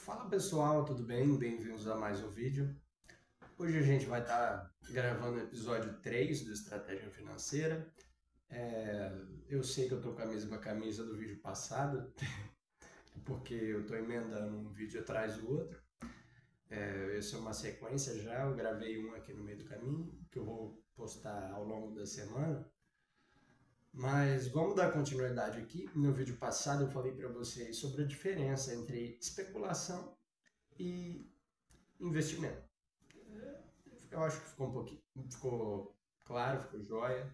Fala pessoal, tudo bem? Bem-vindos a mais um vídeo. Hoje a gente vai estar gravando o episódio 3 do Estratégia Financeira. Eu sei que eu estou com a mesma camisa do vídeo passado, porque eu estou emendando um vídeo atrás do outro. Essa é uma sequência já, eu gravei um aqui no meio do caminho, que eu vou postar ao longo da semana. Mas vamos dar continuidade aqui. No vídeo passado eu falei para vocês sobre a diferença entre especulação e investimento. Eu acho que ficou claro, ficou jóia.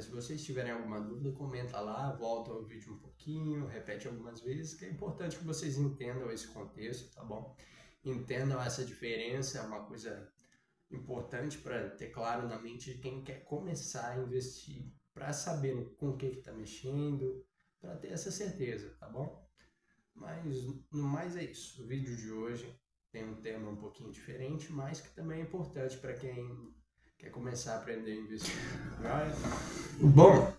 Se vocês tiverem alguma dúvida, comenta lá, volta o vídeo um pouquinho, repete algumas vezes, que é importante que vocês entendam esse contexto, tá bom? Entendam essa diferença, é uma coisa importante para ter claro na mente de quem quer começar a investir, para saber com o que está mexendo, para ter essa certeza, tá bom? Mas no mais é isso. O vídeo de hoje tem um tema um pouquinho diferente, mas que também é importante para quem quer começar a aprender a investir. Bom,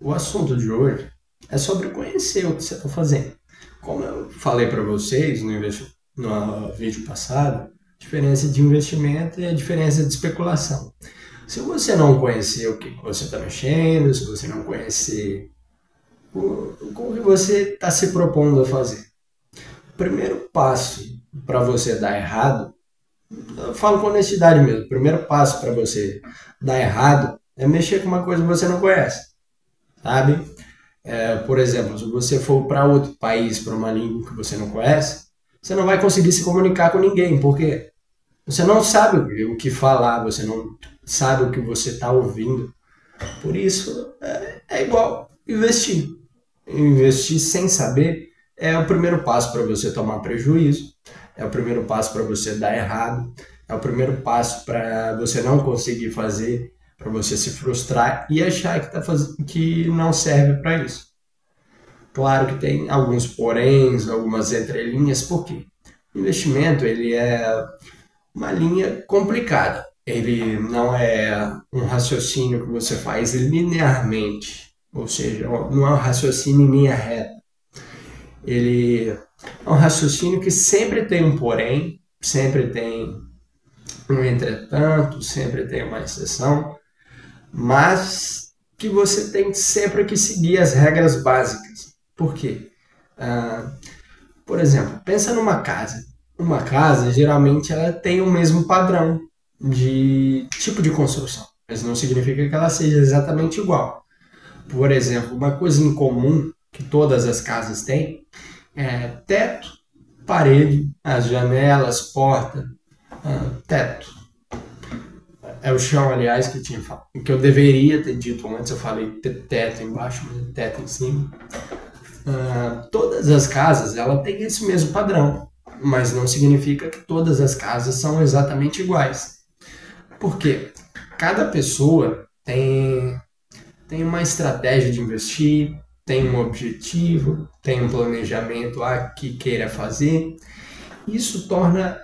o assunto de hoje é sobre conhecer o que você está fazendo. Como eu falei para vocês no vídeo passado, a diferença de investimento e a diferença de especulação. Se você não conhecer o que você está mexendo, se você não conhecer o que você está se propondo a fazer, o primeiro passo para você dar errado, eu falo com honestidade mesmo, o primeiro passo para você dar errado é mexer com uma coisa que você não conhece, sabe? Por exemplo, se você for para outro país, para uma língua que você não conhece, você não vai conseguir se comunicar com ninguém, porque você não sabe o que falar, você não sabe o que você está ouvindo. Por isso, é igual investir. Investir sem saber é o primeiro passo para você tomar prejuízo, é o primeiro passo para você dar errado, é o primeiro passo para você não conseguir fazer, para você se frustrar e achar que não serve para isso. Claro que tem alguns poréns, algumas entrelinhas, porque o investimento ele é uma linha complicada. Ele não é um raciocínio que você faz linearmente, ou seja, não é um raciocínio em linha reta. Ele é um raciocínio que sempre tem um porém, sempre tem um entretanto, sempre tem uma exceção, mas que você tem sempre que seguir as regras básicas. Por quê? Por exemplo, pensa numa casa. Uma casa, geralmente, ela tem o mesmo padrão de tipo de construção, mas não significa que ela seja exatamente igual. Por exemplo, uma coisa em comum que todas as casas têm é teto, parede, as janelas, porta, teto. É o chão, aliás, que eu deveria ter dito antes. Eu falei teto embaixo, mas teto em cima. Todas as casas ela tem esse mesmo padrão, mas não significa que todas as casas são exatamente iguais. Por quê? Cada pessoa tem uma estratégia de investir, tem um objetivo, tem um planejamento que queira fazer. Isso torna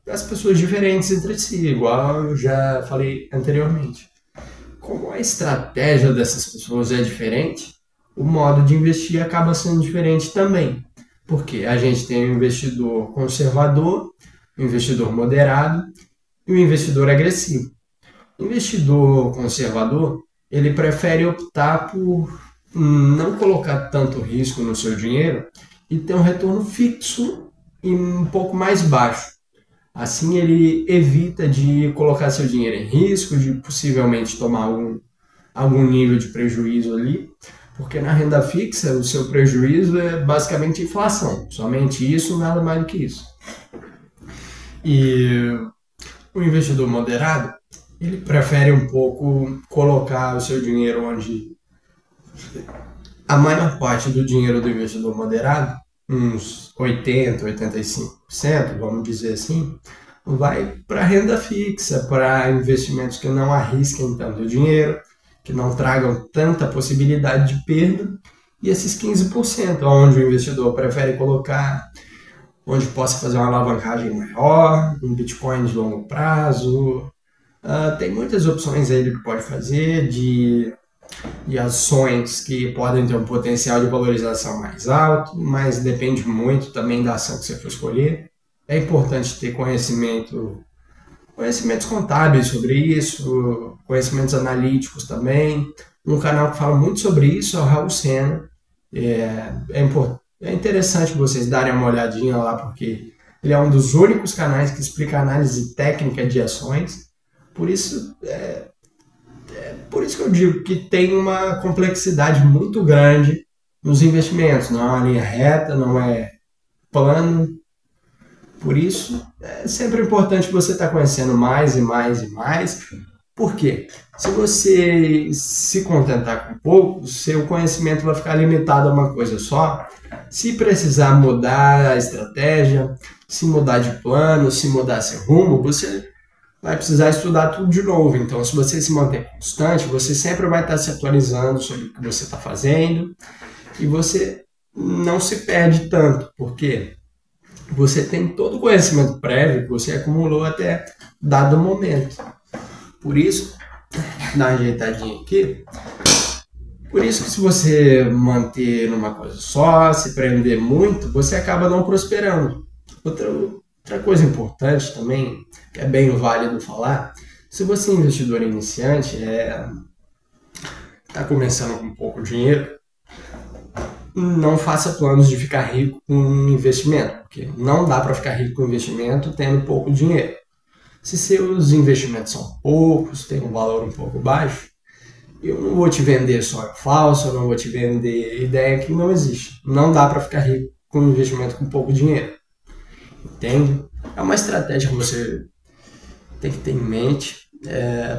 as pessoas diferentes entre si, igual eu já falei anteriormente. Como a estratégia dessas pessoas é diferente, o modo de investir acaba sendo diferente também. Porque a gente tem um investidor conservador, um investidor moderado e um investidor agressivo. O investidor conservador, ele prefere optar por não colocar tanto risco no seu dinheiro e ter um retorno fixo e um pouco mais baixo. Assim ele evita de colocar seu dinheiro em risco, de possivelmente tomar algum nível de prejuízo ali, porque na renda fixa o seu prejuízo é basicamente inflação, somente isso, nada mais do que isso. E o investidor moderado, ele prefere um pouco colocar o seu dinheiro onde a maior parte do dinheiro do investidor moderado, uns 80%, 85%, vamos dizer assim, vai para renda fixa, para investimentos que não arrisquem tanto dinheiro, que não tragam tanta possibilidade de perda, e esses 15%, onde o investidor prefere colocar, onde possa fazer uma alavancagem maior, um Bitcoin de longo prazo. Tem muitas opções aí do que pode fazer, de de ações que podem ter um potencial de valorização mais alto, mas depende muito também da ação que você for escolher. É importante ter conhecimentos contábeis sobre isso, conhecimentos analíticos também. Um canal que fala muito sobre isso é o Raul Sena. É interessante vocês darem uma olhadinha lá, porque ele é um dos únicos canais que explica análise técnica de ações. Por isso, por isso que eu digo que tem uma complexidade muito grande nos investimentos. Não é uma linha reta, não é plano. Por isso, é sempre importante você estar conhecendo mais e mais e mais. Por quê? Se você se contentar com pouco, seu conhecimento vai ficar limitado a uma coisa só. Se precisar mudar a estratégia, se mudar de plano, se mudar seu rumo, você vai precisar estudar tudo de novo. Então, se você se manter constante, você sempre vai estar se atualizando sobre o que você está fazendo e você não se perde tanto, porque você tem todo o conhecimento prévio que você acumulou até dado momento. Por isso, dá uma ajeitadinha aqui. Por isso que se você manter numa coisa só, se prender muito, você acaba não prosperando. Outra coisa importante também, que é bem válido falar, se você é investidor iniciante, está começando com pouco dinheiro, não faça planos de ficar rico com investimento, porque não dá para ficar rico com investimento tendo pouco dinheiro. Se seus investimentos são poucos, têm um valor um pouco baixo, eu não vou te vender sonho falso, eu não vou te vender ideia que não existe. Não dá para ficar rico com investimento com pouco dinheiro. Entende? É uma estratégia que você tem que ter em mente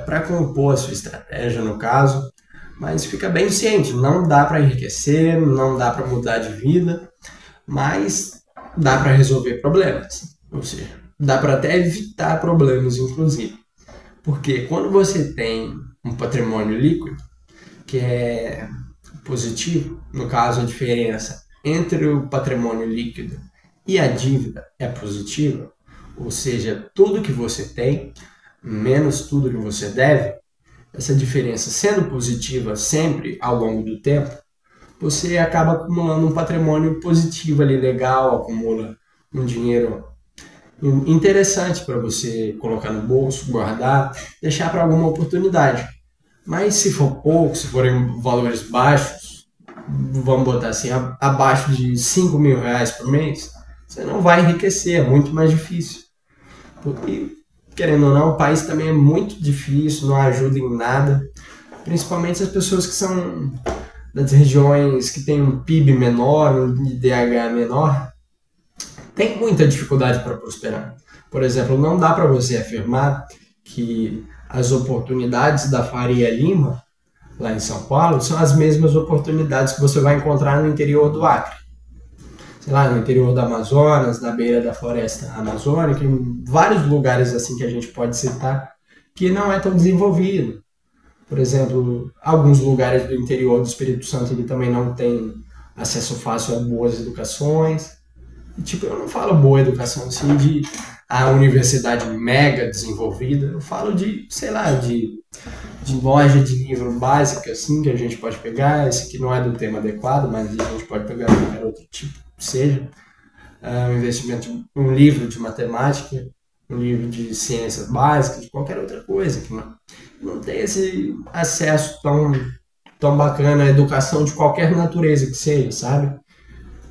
para compor a sua estratégia, no caso. Mas fica bem ciente, não dá para enriquecer, não dá para mudar de vida, mas dá para resolver problemas. Ou seja, dá para até evitar problemas, inclusive. Porque quando você tem um patrimônio líquido, que é positivo, no caso a diferença entre o patrimônio líquido e a dívida é positiva, ou seja, tudo que você tem menos tudo que você deve, essa diferença sendo positiva sempre ao longo do tempo, você acaba acumulando um patrimônio positivo ali, legal, acumula um dinheiro interessante para você colocar no bolso, guardar, deixar para alguma oportunidade. Mas se for pouco, se forem valores baixos, vamos botar assim, abaixo de R$ 5.000 por mês, você não vai enriquecer, é muito mais difícil. Porque, querendo ou não, o país também é muito difícil, não ajuda em nada. Principalmente as pessoas que são das regiões que têm um PIB menor, um IDH menor, tem muita dificuldade para prosperar. Por exemplo, não dá para você afirmar que as oportunidades da Faria Lima, lá em São Paulo, são as mesmas oportunidades que você vai encontrar no interior do Acre. Sei lá, no interior do Amazonas, na beira da floresta amazônica, em vários lugares assim que a gente pode citar, que não é tão desenvolvido. Por exemplo, alguns lugares do interior do Espírito Santo ele também não tem acesso fácil a boas educações. E, tipo, eu não falo boa educação assim de a universidade mega desenvolvida, eu falo de, sei lá, de loja de livro básica assim que a gente pode pegar. Esse aqui não é do tema adequado, mas a gente pode pegar qualquer outro tipo, seja um investimento, um livro de matemática, um livro de ciências básicas, de qualquer outra coisa que não tem esse acesso tão bacana à educação de qualquer natureza que seja, sabe?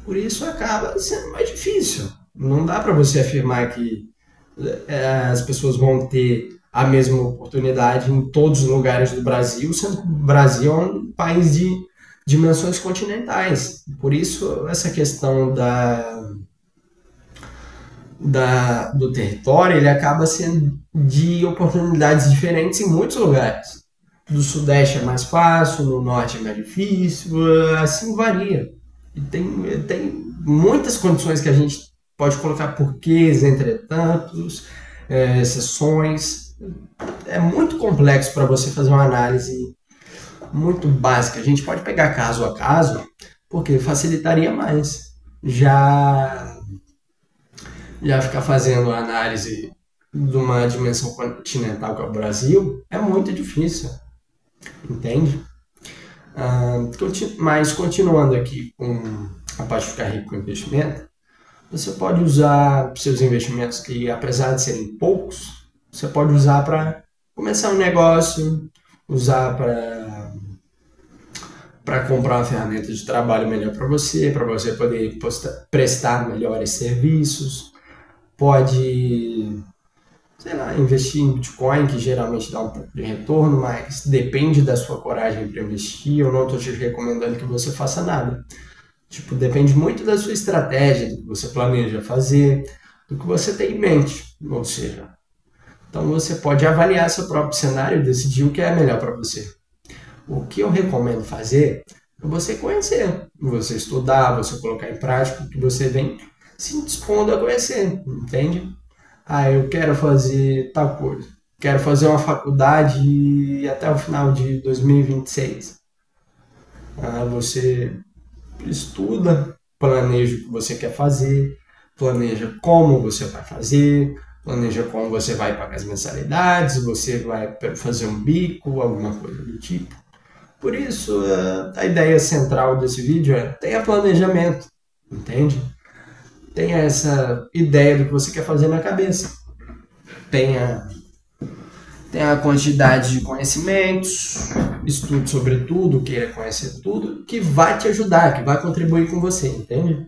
Por isso acaba sendo mais difícil. Não dá para você afirmar que as pessoas vão ter a mesma oportunidade em todos os lugares do Brasil, sendo que o Brasil é um país de dimensões continentais. Por isso, essa questão do território ele acaba sendo de oportunidades diferentes em muitos lugares. Do Sudeste é mais fácil, no Norte é mais difícil, assim varia. E tem muitas condições que a gente pode colocar porquês, entretantos, exceções. É muito complexo para você fazer uma análise muito básica. A gente pode pegar caso a caso, porque facilitaria mais. Já ficar fazendo a análise de uma dimensão continental que é o Brasil é muito difícil, entende? Mas continuando aqui com a parte de ficar rico com investimento, você pode usar seus investimentos que, apesar de serem poucos, você pode usar para começar um negócio, usar para comprar uma ferramenta de trabalho melhor para você poder prestar melhores serviços. Pode, sei lá, investir em Bitcoin, que geralmente dá um pouco de retorno, mas depende da sua coragem para investir. Eu não estou te recomendando que você faça nada. Tipo, depende muito da sua estratégia, do que você planeja fazer, do que você tem em mente. Ou seja, então você pode avaliar seu próprio cenário e decidir o que é melhor para você. O que eu recomendo fazer é você conhecer, você estudar, você colocar em prática o que você vem se dispondo a conhecer, entende? Eu quero fazer tal coisa. Quero fazer uma faculdade até o final de 2026. Você estuda, planeja o que você quer fazer, planeja como você vai fazer, planeja como você vai pagar as mensalidades, você vai fazer um bico, alguma coisa do tipo. Por isso, a ideia central desse vídeo é tenha planejamento, entende? Tenha essa ideia do que você quer fazer na cabeça. Tenha a quantidade de conhecimentos, estude sobre tudo, queira conhecer tudo, que vai te ajudar, que vai contribuir com você, entende?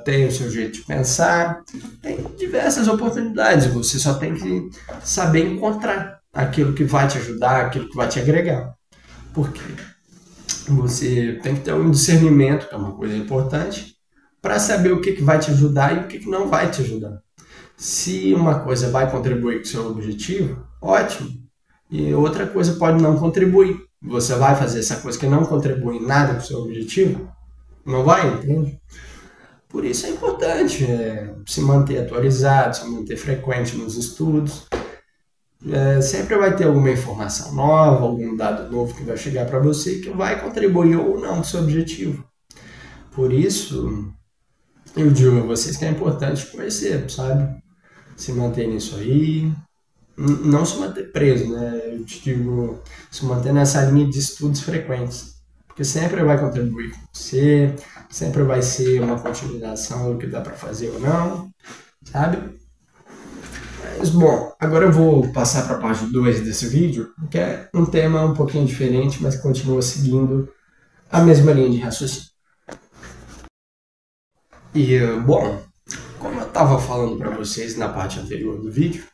Tem o seu jeito de pensar, tem diversas oportunidades, você só tem que saber encontrar aquilo que vai te ajudar, aquilo que vai te agregar. Porque você tem que ter um discernimento, que é uma coisa importante, para saber o que vai te ajudar e o que não vai te ajudar. Se uma coisa vai contribuir com o seu objetivo, ótimo. E outra coisa pode não contribuir. Você vai fazer essa coisa que não contribui em nada com o seu objetivo? Não vai, entende? Por isso é importante se manter atualizado, se manter frequente nos estudos. Sempre vai ter alguma informação nova, algum dado novo que vai chegar para você que vai contribuir ou não com o seu objetivo. Por isso, eu digo a vocês que é importante conhecer, sabe? Se manter nisso aí, não se manter preso, né? Eu te digo, se manter nessa linha de estudos frequentes, porque sempre vai contribuir com você, sempre vai ser uma continuação do que dá para fazer ou não, sabe? Mas, bom, agora eu vou passar para a parte 2 desse vídeo, que é um tema um pouquinho diferente, mas que continua seguindo a mesma linha de raciocínio. E, bom, como eu estava falando para vocês na parte anterior do vídeo,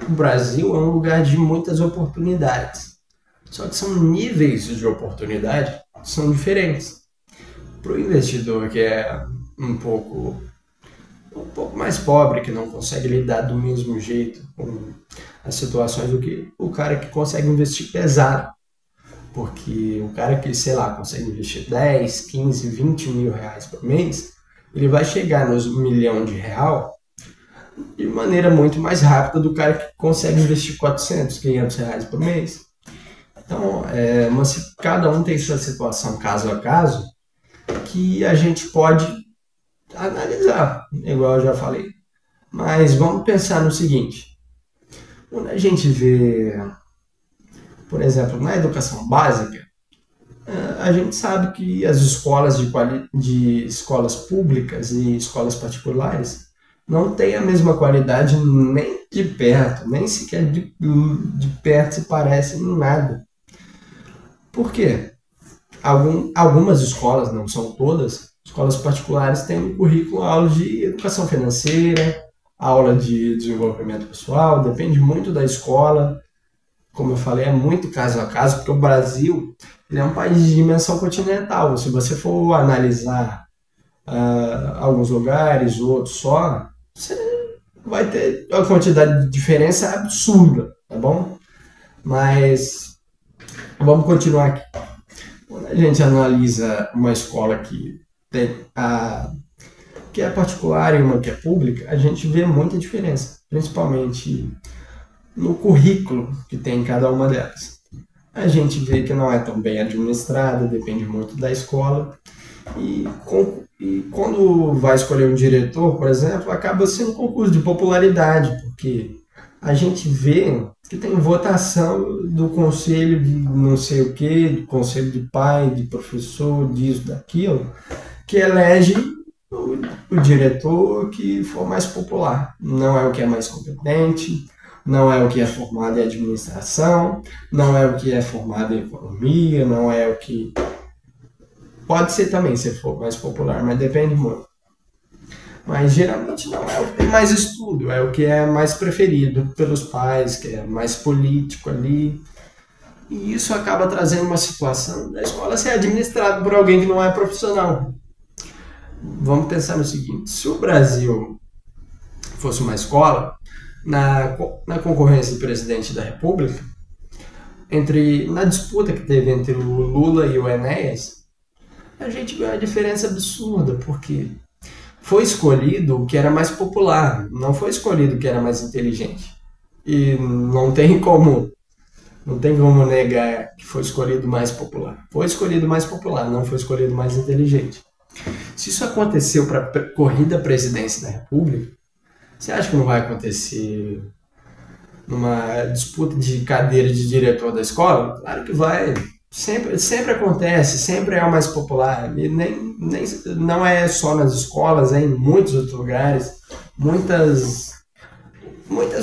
o Brasil é um lugar de muitas oportunidades. Só que são níveis de oportunidade que são diferentes. Para o investidor que é um pouco mais pobre, que não consegue lidar do mesmo jeito com as situações do que o cara que consegue investir pesado. Porque o cara que, sei lá, consegue investir 10, 15, 20 mil reais por mês, ele vai chegar nos R$1 milhão de maneira muito mais rápida do cara que consegue investir 400, 500 reais por mês. Então, cada um tem sua situação caso a caso, que a gente pode analisar, igual eu já falei. Mas vamos pensar no seguinte, quando a gente vê, por exemplo, na educação básica, a gente sabe que as escolas de escolas públicas e escolas particulares não têm a mesma qualidade nem de perto, nem sequer de perto se parecem em nada. Por quê? Algumas escolas, não são todas, escolas particulares têm um currículo, aula de educação financeira, aula de desenvolvimento pessoal, depende muito da escola. Como eu falei, é muito caso a caso, porque o Brasil ele é um país de dimensão continental. Se você for analisar alguns lugares, outros só, você vai ter uma quantidade de diferença absurda, tá bom? Mas vamos continuar aqui. Quando a gente analisa uma escola que é particular e uma que é pública, a gente vê muita diferença, principalmente no currículo que tem em cada uma delas. A gente vê que não é tão bem administrada, depende muito da escola. E quando vai escolher um diretor, por exemplo, acaba sendo um concurso de popularidade, porque a gente vê que tem votação do conselho de não sei o que, do conselho de pai, de professor, disso, daquilo, que elege o, o diretor que for mais popular. Não é o que é mais competente, não é o que é formado em administração, não é o que é formado em economia, não é o que. Pode ser também se for mais popular, mas depende muito. Mas geralmente não é o que tem mais estudo, é o que é mais preferido pelos pais, que é mais político ali. E isso acaba trazendo uma situação da escola ser administrada por alguém que não é profissional. Vamos pensar no seguinte: se o Brasil fosse uma escola, na concorrência de presidente da República, na disputa que teve entre o Lula e o Enéas, a gente vê uma diferença absurda, porque foi escolhido o que era mais popular, não foi escolhido o que era mais inteligente. E não tem como negar que foi escolhido mais popular. Foi escolhido mais popular, não foi escolhido mais inteligente. Se isso aconteceu para a corrida à presidência da República, você acha que não vai acontecer numa disputa de cadeira de diretor da escola? Claro que vai. Sempre acontece, sempre é o mais popular. E não é só nas escolas, é em muitos outros lugares. Muitas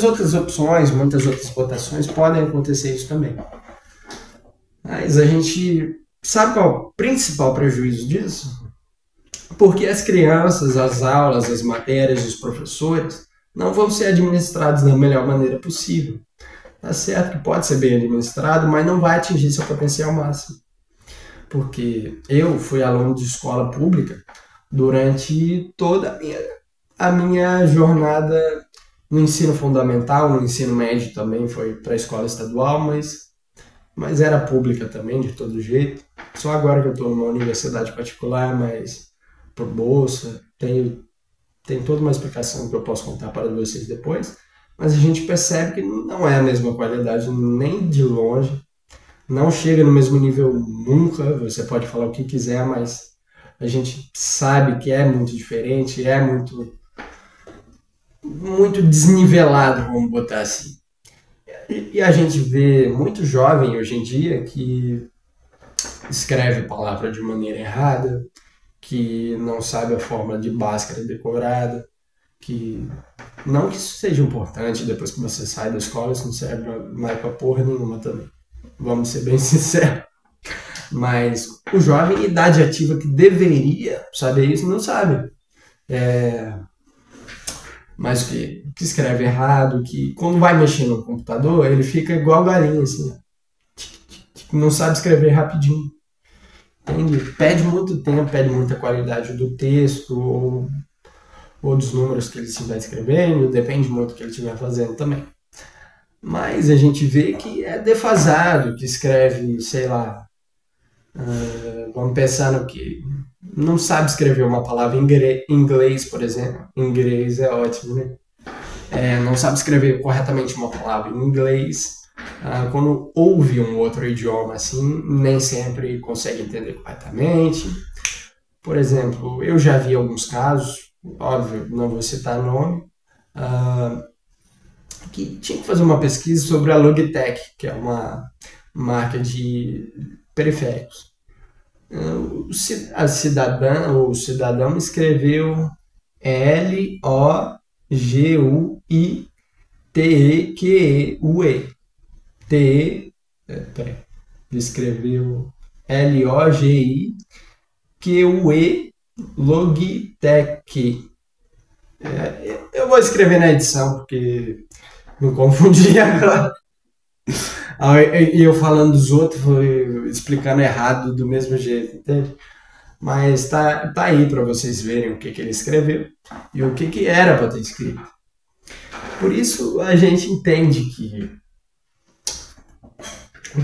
outras opções, muitas outras votações podem acontecer isso também. Mas a gente sabe qual é o principal prejuízo disso? Porque as crianças, as aulas, as matérias, os professores não vão ser administrados da melhor maneira possível. Tá certo que pode ser bem administrado, mas não vai atingir seu potencial máximo. Porque eu fui aluno de escola pública durante toda a minha jornada no ensino fundamental, no ensino médio também foi para a escola estadual, mas era pública também, de todo jeito. Só agora que eu estou numa universidade particular, mas por bolsa, tem toda uma explicação que eu posso contar para vocês depois, mas a gente percebe que não é a mesma qualidade nem de longe, não chega no mesmo nível nunca, você pode falar o que quiser, mas a gente sabe que é muito diferente, é muito, muito desnivelado, vamos botar assim. E a gente vê muito jovem hoje em dia que escreve a palavra de maneira errada, que não sabe a forma de Bhaskara decorada, que não que isso seja importante, depois que você sai da escola, isso não serve mais pra porra nenhuma também. Vamos ser bem sinceros. Mas o jovem em idade ativa que deveria saber isso, não sabe. Mas que escreve errado, que quando vai mexer no computador, ele fica igual galinha, assim, ó. Não sabe escrever rapidinho. Entende? Pede muito tempo, pede muita qualidade do texto ou dos números que ele estiver escrevendo, depende muito do que ele estiver fazendo também. Mas a gente vê que é defasado, que escreve, sei lá, vamos pensar no que não sabe escrever uma palavra em inglês, por exemplo. Inglês é ótimo, né? Não sabe escrever corretamente uma palavra em inglês. Quando ouve um outro idioma assim, nem sempre consegue entender corretamente. Por exemplo, eu já vi alguns casos, óbvio, não vou citar nome, que tinha que fazer uma pesquisa sobre a Logitech, que é uma marca de periféricos. O cidadão escreveu L-O-G-U-I-T-E-Q-E-U-E. Peraí. Ele escreveu L-O-G-I-Q-U-E Logitech. Eu vou escrever na edição, porque me confundi agora. E eu falando dos outros, foi explicando errado do mesmo jeito, entende? Mas tá aí para vocês verem o que ele escreveu e o que era para ter escrito. Por isso a gente entende que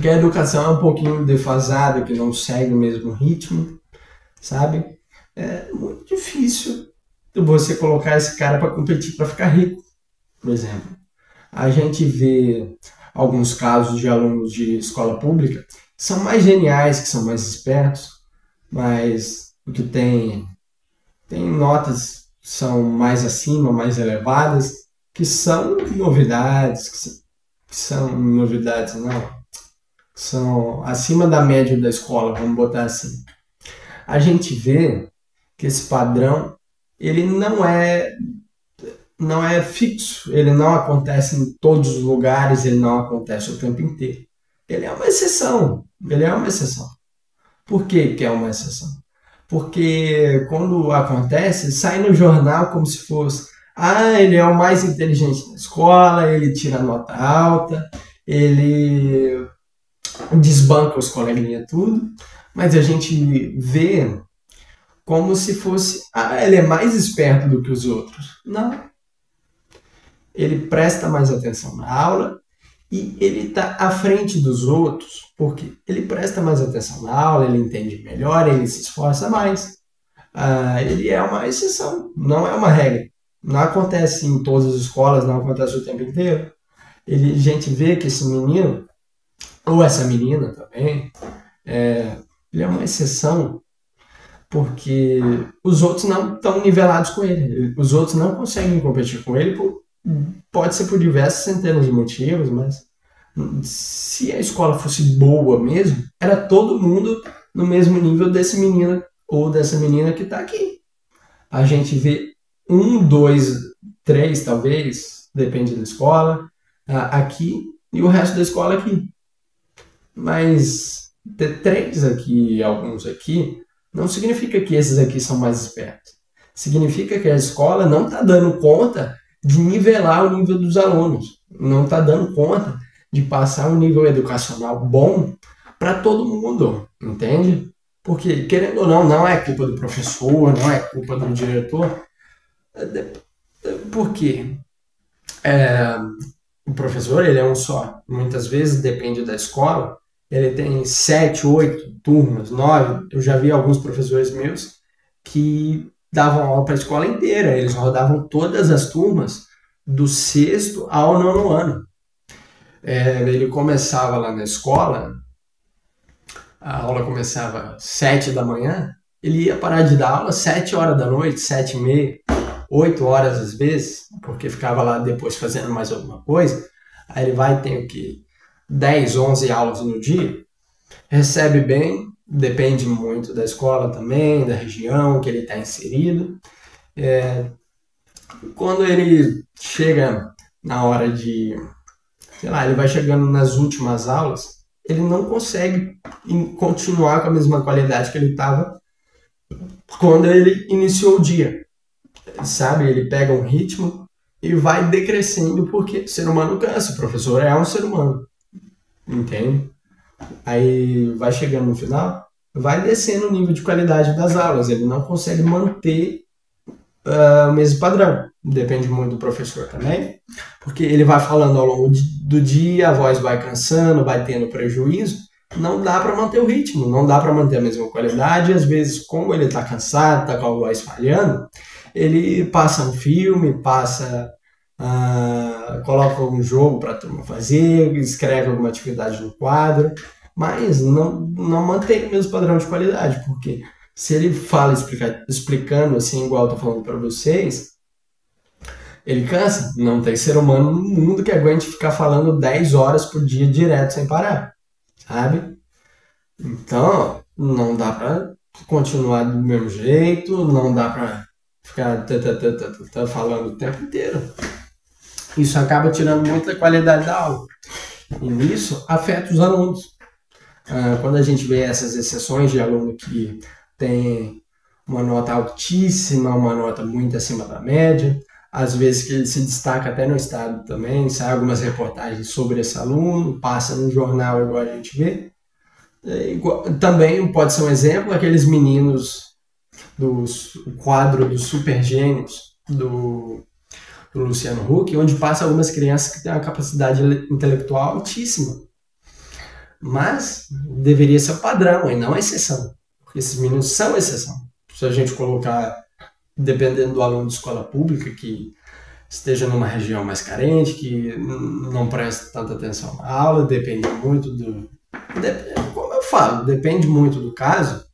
a educação é um pouquinho defasada, que não segue o mesmo ritmo, sabe? É muito difícil você colocar esse cara para competir para ficar rico, por exemplo. A gente vê alguns casos de alunos de escola pública que são mais geniais, que são mais espertos, mas o que tem notas que são mais acima, mais elevadas, que são novidades, que são novidades, não, são acima da média da escola, vamos botar assim. A gente vê que esse padrão, ele não é fixo, ele não acontece em todos os lugares, ele não acontece o tempo inteiro. Ele é uma exceção, ele é uma exceção. Por que que é uma exceção? Porque quando acontece, sai no jornal como se fosse, ele é o mais inteligente da escola, ele tira nota alta, ele desbanca os coleguinhas tudo, mas a gente vê como se fosse, ele é mais esperto do que os outros. Não, ele presta mais atenção na aula e ele está à frente dos outros, porque ele presta mais atenção na aula, ele entende melhor, ele se esforça mais. Ele é uma exceção, não é uma regra. Não acontece em todas as escolas, não acontece o tempo inteiro. A gente vê que esse menino, ou essa menina também, ele é uma exceção porque os outros não estão nivelados com ele. Os outros não conseguem competir com ele, pode ser por diversas centenas de motivos, mas se a escola fosse boa mesmo, era todo mundo no mesmo nível desse menino ou dessa menina que está aqui. A gente vê 1, 2, 3 talvez, depende da escola, aqui, e o resto da escola aqui. Mas ter 3 aqui e alguns aqui, não significa que esses aqui são mais espertos. Significa que a escola não está dando conta de nivelar o nível dos alunos. Não está dando conta de passar um nível educacional bom para todo mundo, entende? Porque, querendo ou não, não é culpa do professor, não é culpa do diretor. Por quê? O professor, ele é um só. Muitas vezes, depende da escola, ele tem 7, 8 turmas, 9. Eu já vi alguns professores meus que davam aula para a escola inteira. Eles rodavam todas as turmas do 6º ao 9º ano. Ele começava lá na escola, a aula começava às 7 da manhã, ele ia parar de dar aula às 7 horas da noite, 7h30, 8 horas às vezes, porque ficava lá depois fazendo mais alguma coisa. Aí ele vai ter o quê? 10, 11 aulas no dia, recebe bem, depende muito da escola também, da região que ele está inserido. Quando ele chega na hora de, sei lá, ele vai chegando nas últimas aulas, ele não consegue continuar com a mesma qualidade que ele estava quando ele iniciou o dia, sabe? Ele pega um ritmo e vai decrescendo porque o ser humano cansa, o professor é um ser humano. Entende? Aí vai chegando no final, vai descendo o nível de qualidade das aulas, ele não consegue manter o mesmo padrão. Depende muito do professor também, porque ele vai falando ao longo do dia, a voz vai cansando, vai tendo prejuízo, não dá para manter o ritmo, não dá para manter a mesma qualidade. Às vezes, como ele está cansado, está com a voz falhando, ele passa um filme, coloca um jogo para a turma fazer, escreve alguma atividade no quadro, mas não mantém o mesmo padrão de qualidade, porque se ele fala explicando assim, igual eu estou falando para vocês, ele cansa. Não tem ser humano no mundo que aguente ficar falando 10 horas por dia direto sem parar, sabe? Então, não dá para continuar do mesmo jeito, não dá para ficar falando o tempo inteiro. Isso acaba tirando muita qualidade da aula. E nisso afeta os alunos. Quando a gente vê essas exceções de aluno que tem uma nota altíssima, uma nota muito acima da média, às vezes que ele se destaca até no estado também, sai algumas reportagens sobre esse aluno, passa no jornal igual a gente vê. Também pode ser um exemplo aqueles meninos do quadro dos super gênios do Luciano Huck, onde passa algumas crianças que têm uma capacidade intelectual altíssima. Mas deveria ser o padrão e não a exceção, porque esses meninos são exceção. Se a gente colocar, dependendo do aluno de escola pública, que esteja numa região mais carente, que não presta tanta atenção na aula, depende muito como eu falo, depende muito do caso.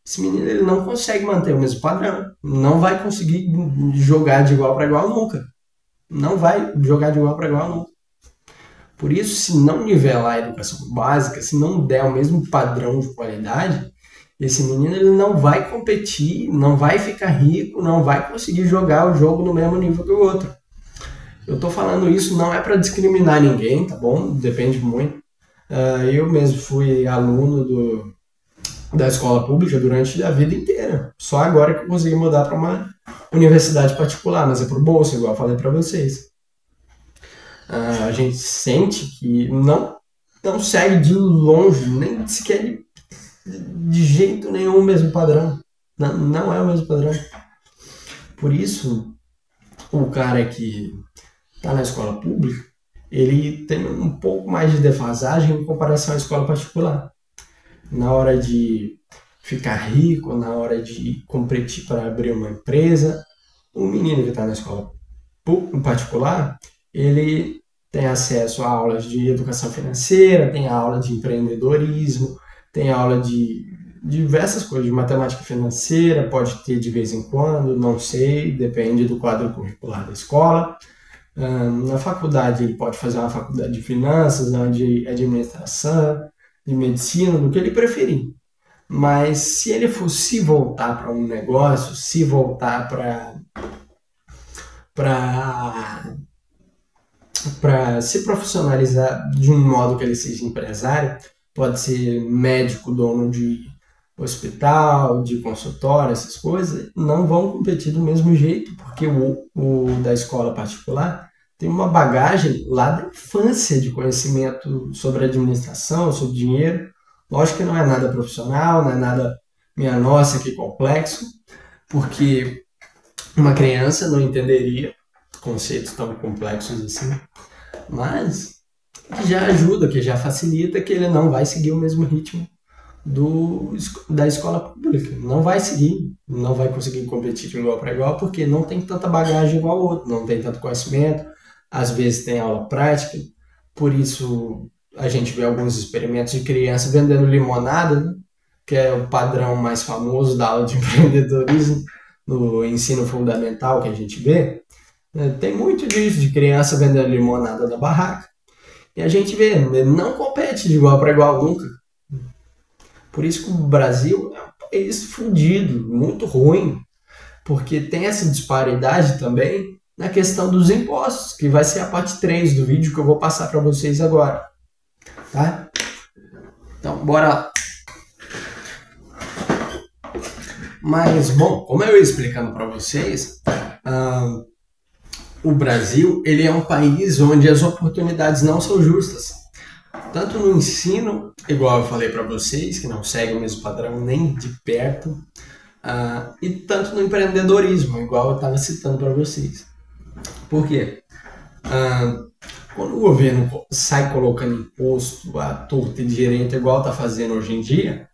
Esse menino ele não consegue manter o mesmo padrão, não vai conseguir jogar de igual para igual nunca. Não vai jogar de igual para igual, não. Por isso, se não nivelar a educação básica, se não der o mesmo padrão de qualidade, esse menino ele não vai competir, não vai ficar rico, não vai conseguir jogar o jogo no mesmo nível que o outro. Eu tô falando isso não é para discriminar ninguém, tá bom? Depende muito. Eu mesmo fui aluno da escola pública durante a vida inteira. Só agora que eu consegui mudar para uma universidade particular, mas é por bolsa, igual eu falei para vocês. A gente sente que não segue de longe, nem sequer de jeito nenhum o mesmo padrão. Não é o mesmo padrão. Por isso, o cara que está na escola pública, ele tem um pouco mais de defasagem em comparação à escola particular. Na hora de ficar rico, na hora de competir para abrir uma empresa, o menino que está na escola particular, ele tem acesso a aulas de educação financeira, tem aula de empreendedorismo, tem aula de diversas coisas, de matemática financeira, pode ter de vez em quando, não sei, depende do quadro curricular da escola. Na faculdade, ele pode fazer uma faculdade de finanças, uma de administração, de medicina, do que ele preferir. Mas se ele for se voltar para um negócio, se voltar para se profissionalizar de um modo que ele seja empresário, pode ser médico, dono de hospital, de consultório, essas coisas, não vão competir do mesmo jeito, porque o da escola particular tem uma bagagem lá da infância de conhecimento sobre administração, sobre dinheiro. Lógico que não é nada profissional, não é nada minha nossa, que complexo, porque uma criança não entenderia conceitos tão complexos assim, mas que já ajuda, que já facilita que ele não vai seguir o mesmo ritmo da escola pública. Não vai seguir, não vai conseguir competir de igual para igual, porque não tem tanta bagagem igual ao outro, não tem tanto conhecimento, às vezes tem aula prática, por isso a gente vê alguns experimentos de criança vendendo limonada, né? Que é o padrão mais famoso da aula de empreendedorismo no ensino fundamental que a gente vê. Tem muito disso, de criança vendendo limonada da barraca. E a gente vê, não compete de igual para igual nunca. Por isso que o Brasil é um país fudido, muito ruim, porque tem essa disparidade também na questão dos impostos, que vai ser a parte 3 do vídeo que eu vou passar para vocês agora. Tá? Então, bora lá. Mas, bom, como eu ia explicando para vocês, o Brasil ele é um país onde as oportunidades não são justas. Tanto no ensino, igual eu falei para vocês, que não segue o mesmo padrão nem de perto, e tanto no empreendedorismo, igual eu estava citando para vocês. Por quê? Quando o governo sai colocando imposto à torta e direita, igual está fazendo hoje em dia,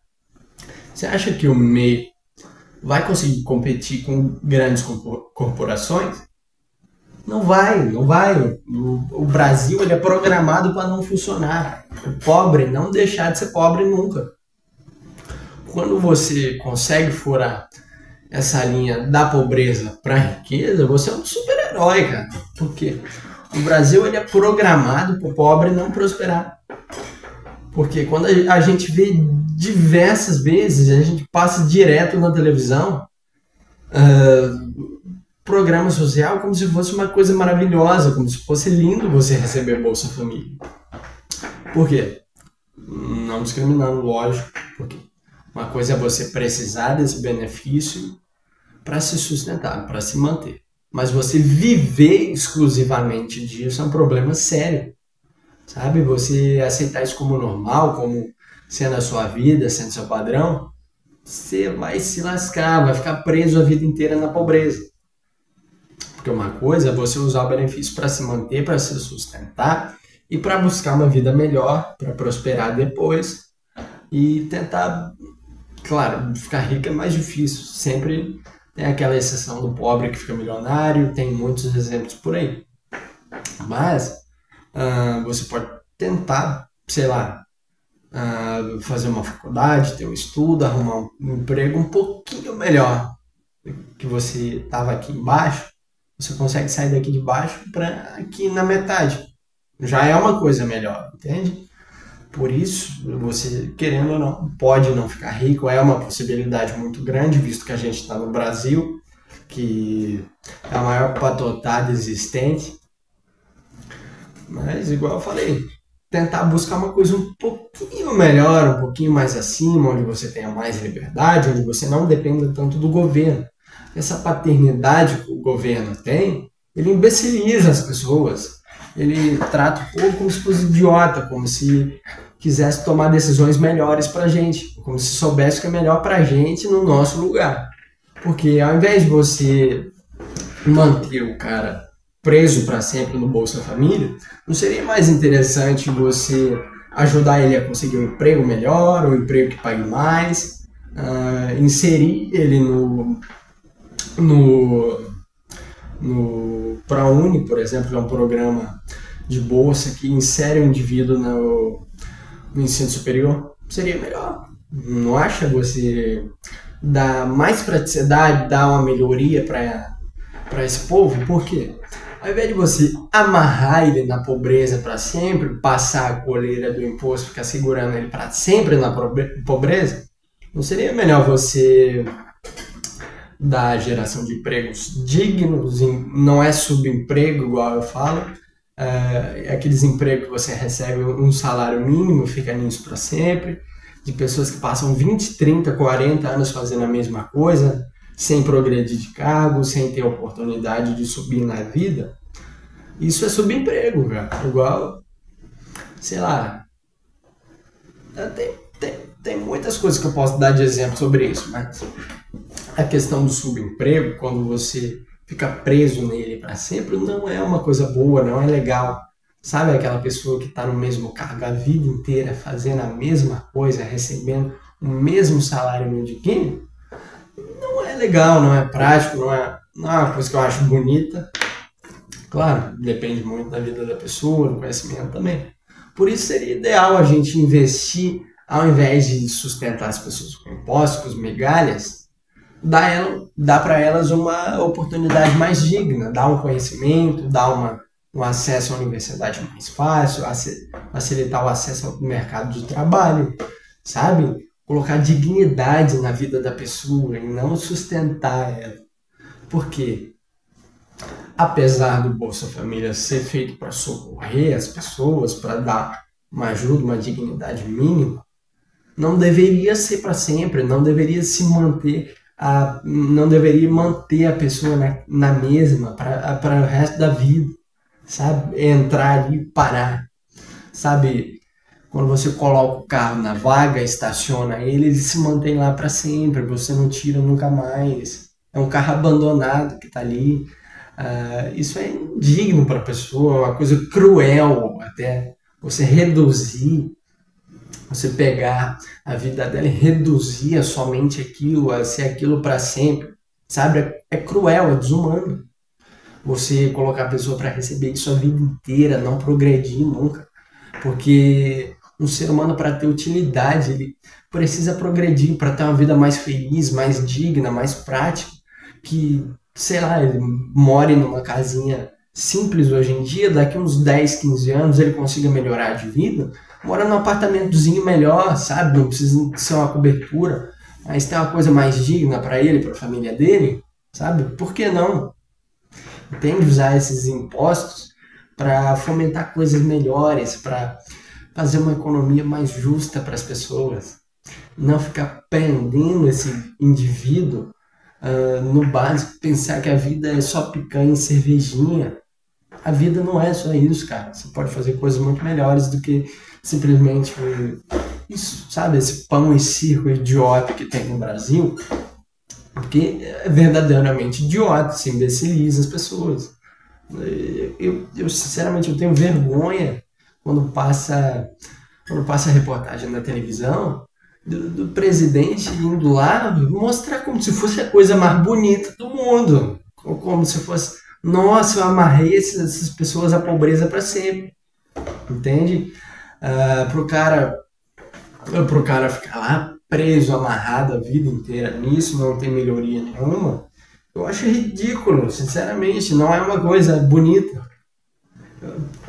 você acha que o MEI vai conseguir competir com grandes corporações? Não vai. O Brasil ele é programado para não funcionar. O pobre não deixar de ser pobre nunca. Quando você consegue furar essa linha da pobreza para a riqueza, você é um super-herói, cara. Por quê? O Brasil ele é programado para o pobre não prosperar. Porque quando a gente vê diversas vezes, a gente passa direto na televisão, programa social como se fosse uma coisa maravilhosa, como se fosse lindo você receber Bolsa Família. Por quê? Não discriminando, lógico, porque uma coisa é você precisar desse benefício para se sustentar, para se manter. Mas você viver exclusivamente disso é um problema sério. Sabe? Você aceitar isso como normal, como sendo a sua vida, sendo seu padrão, você vai se lascar, vai ficar preso a vida inteira na pobreza. Porque uma coisa é você usar o benefício para se manter, para se sustentar e para buscar uma vida melhor, para prosperar depois e tentar, claro, ficar rico é mais difícil. Sempre tem aquela exceção do pobre que fica milionário, tem muitos exemplos por aí. Mas você pode tentar, sei lá, fazer uma faculdade, ter um estudo, arrumar um emprego um pouquinho melhor que você estava aqui embaixo. você consegue sair daqui de baixo para aqui na metade. Já é uma coisa melhor, entende? Por isso, você, querendo ou não, pode não ficar rico, é uma possibilidade muito grande, visto que a gente está no Brasil, que é a maior patotada existente. Mas, igual eu falei, tentar buscar uma coisa um pouquinho melhor, um pouquinho mais acima, onde você tenha mais liberdade, onde você não dependa tanto do governo. Essa paternidade que o governo tem, ele imbeciliza as pessoas. Ele trata o povo como se fosse idiota, como se quisesse tomar decisões melhores pra gente, como se soubesse o que é melhor pra gente no nosso lugar. Porque ao invés de você manter o cara preso para sempre no Bolsa Família, não seria mais interessante você ajudar ele a conseguir um emprego melhor, um emprego que pague mais, inserir ele no ProUni, por exemplo, que é um programa de bolsa que insere o indivíduo no ensino superior? Seria melhor. Não acha? Você dá mais praticidade, dá uma melhoria para esse povo? Por quê? Ao invés de você amarrar ele na pobreza para sempre, passar a coleira do imposto, ficar segurando ele para sempre na pobreza, não seria melhor você dar geração de empregos dignos? Não é subemprego, igual eu falo, é aqueles empregos que você recebe um salário mínimo, fica nisso para sempre, de pessoas que passam 20, 30, 40 anos fazendo a mesma coisa, sem progredir de cargo, sem ter oportunidade de subir na vida. Isso é subemprego, velho. Igual, sei lá, tem muitas coisas que eu posso dar de exemplo sobre isso, mas a questão do subemprego, quando você fica preso nele para sempre, não é uma coisa boa, não é legal. Sabe aquela pessoa que está no mesmo cargo a vida inteira, fazendo a mesma coisa, recebendo o mesmo salário mínimo? Não é legal, não é prático, não é uma coisa que eu acho bonita. Claro, depende muito da vida da pessoa, do conhecimento também. Por isso seria ideal a gente investir, ao invés de sustentar as pessoas com impostos, com migalhas, dar para elas uma oportunidade mais digna, dar um conhecimento, dar um acesso à universidade mais fácil, facilitar o acesso ao mercado de trabalho, sabe? Colocar dignidade na vida da pessoa e não sustentar ela. Por quê? Apesar do Bolsa Família ser feito para socorrer as pessoas, para dar uma ajuda, uma dignidade mínima, não deveria ser para sempre, não deveria se manter, não deveria manter a pessoa na mesma para o resto da vida, sabe? Entrar ali e parar, sabe? Quando você coloca o carro na vaga, estaciona ele se mantém lá para sempre, você não tira nunca mais. É um carro abandonado que está ali. Isso é indigno para a pessoa, é uma coisa cruel até. Você reduzir, você pegar a vida dela e reduzir a somente aquilo, a ser aquilo para sempre, sabe? É cruel, é desumano. Você colocar a pessoa para receber isso a vida inteira, não progredir nunca. Porque um ser humano, para ter utilidade, ele precisa progredir para ter uma vida mais feliz, mais digna, mais prática, que, sei lá, ele more numa casinha simples hoje em dia, daqui uns 10, 15 anos ele consiga melhorar de vida, mora num apartamentozinho melhor, sabe? Não precisa ser uma cobertura, mas tem uma coisa mais digna para ele, para a família dele, sabe? Por que não? Entende? Usar esses impostos para fomentar coisas melhores, para fazer uma economia mais justa para as pessoas. Não ficar prendendo esse indivíduo no básico, pensar que a vida é só picanha e cervejinha. A vida não é só isso, cara. Você pode fazer coisas muito melhores do que simplesmente isso, sabe? Esse pão e circo idiota que tem no Brasil, porque é verdadeiramente idiota, se imbeciliza as pessoas. Eu sinceramente, eu tenho vergonha quando passa reportagem na televisão do presidente indo lá mostrar como se fosse a coisa mais bonita do mundo. Como se fosse, nossa, eu amarrei essas pessoas à pobreza para sempre. Entende? Pro cara ficar lá preso, amarrado a vida inteira nisso, não tem melhoria nenhuma, Eu acho ridículo, sinceramente, não é uma coisa bonita.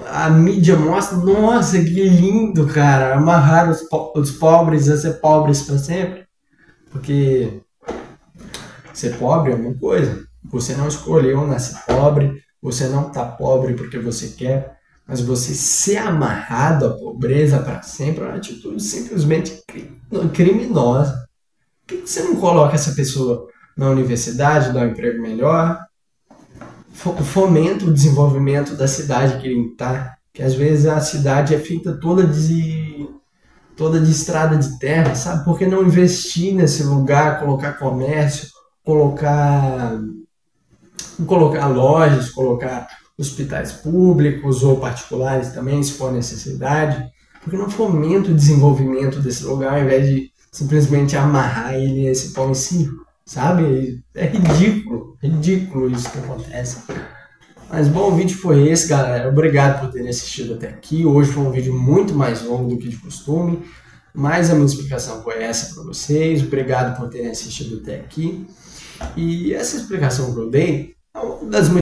A mídia mostra, nossa, que lindo, cara, amarrar os pobres a ser pobres para sempre. Porque ser pobre é uma coisa. Você não escolheu nascer pobre, você não tá pobre porque você quer, mas você ser amarrado à pobreza para sempre é uma atitude simplesmente criminosa. Por que você não coloca essa pessoa na universidade, dá um emprego melhor, fomenta o desenvolvimento da cidade que ele está? Que às vezes a cidade é feita toda de estrada de terra, sabe? Por que não investir nesse lugar, colocar comércio, colocar, colocar lojas, colocar hospitais públicos ou particulares também, se for necessidade? Porque não fomenta o desenvolvimento desse lugar ao invés de simplesmente amarrar ele a esse pão em si, sabe? É ridículo, ridículo isso que acontece. Mas bom, o vídeo foi esse, galera. Obrigado por terem assistido até aqui. Hoje foi um vídeo muito mais longo do que de costume, mas a minha explicação foi essa para vocês. Obrigado por terem assistido até aqui. E essa explicação que eu dei é uma das